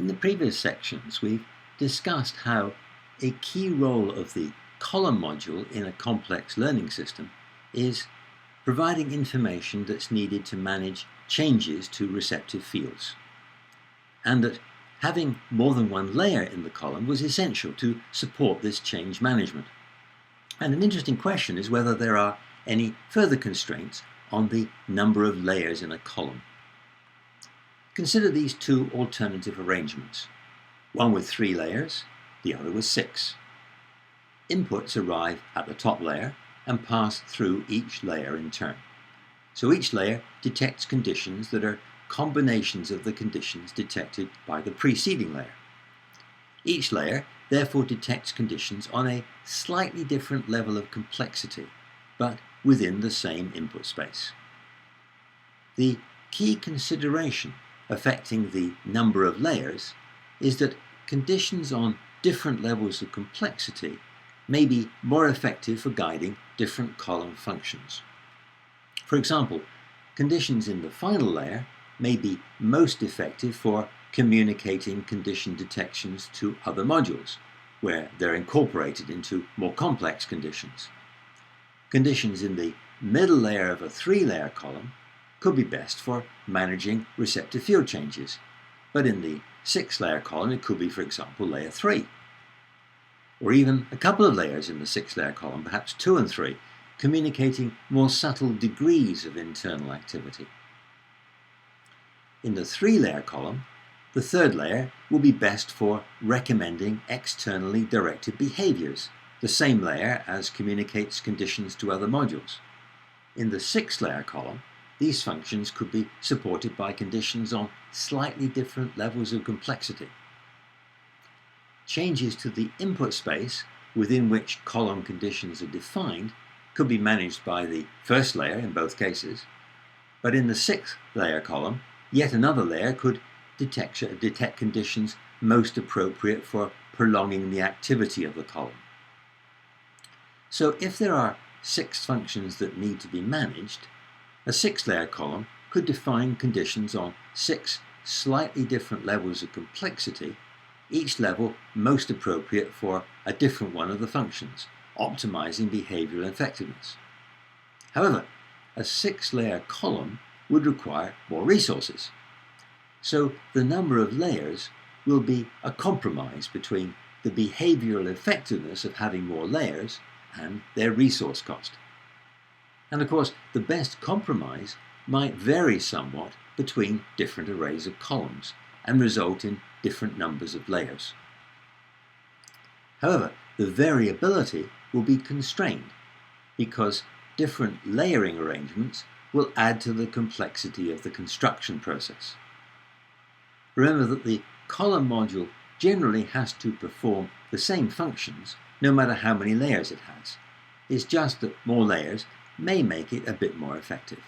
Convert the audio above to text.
In the previous sections, we've discussed how a key role of the column module in a complex learning system is providing information that's needed to manage changes to receptive fields, and that having more than one layer in the column was essential to support this change management. And an interesting question is whether there are any further constraints on the number of layers in a column. Consider these two alternative arrangements, one with 3 layers, the other with 6. Inputs arrive at the top layer and pass through each layer in turn. So each layer detects conditions that are combinations of the conditions detected by the preceding layer. Each layer therefore detects conditions on a slightly different level of complexity, but within the same input space. The key consideration affecting the number of layers is that conditions on different levels of complexity may be more effective for guiding different column functions. For example, conditions in the final layer may be most effective for communicating condition detections to other modules, where they're incorporated into more complex conditions. Conditions in the middle layer of a 3-layer column could be best for managing receptive field changes, but in the 6-layer column it could be, for example, layer 3. Or even a couple of layers in the 6-layer column, perhaps 2 and 3, communicating more subtle degrees of internal activity. In the 3-layer column, the 3rd layer will be best for recommending externally directed behaviors, the same layer as communicates conditions to other modules. In the 6-layer column, these functions could be supported by conditions on slightly different levels of complexity. Changes to the input space within which column conditions are defined could be managed by the 1st layer in both cases, but in the 6th-layer column, yet another layer could detect conditions most appropriate for prolonging the activity of the column. So if there are 6 functions that need to be managed, a 6-layer column could define conditions on 6 slightly different levels of complexity, each level most appropriate for a different one of the functions, optimizing behavioral effectiveness. However, a 6-layer column would require more resources. So the number of layers will be a compromise between the behavioral effectiveness of having more layers and their resource cost. And of course, the best compromise might vary somewhat between different arrays of columns and result in different numbers of layers. However, the variability will be constrained because different layering arrangements will add to the complexity of the construction process. Remember that the column module generally has to perform the same functions no matter how many layers it has. It's just that more layers may make it a bit more effective.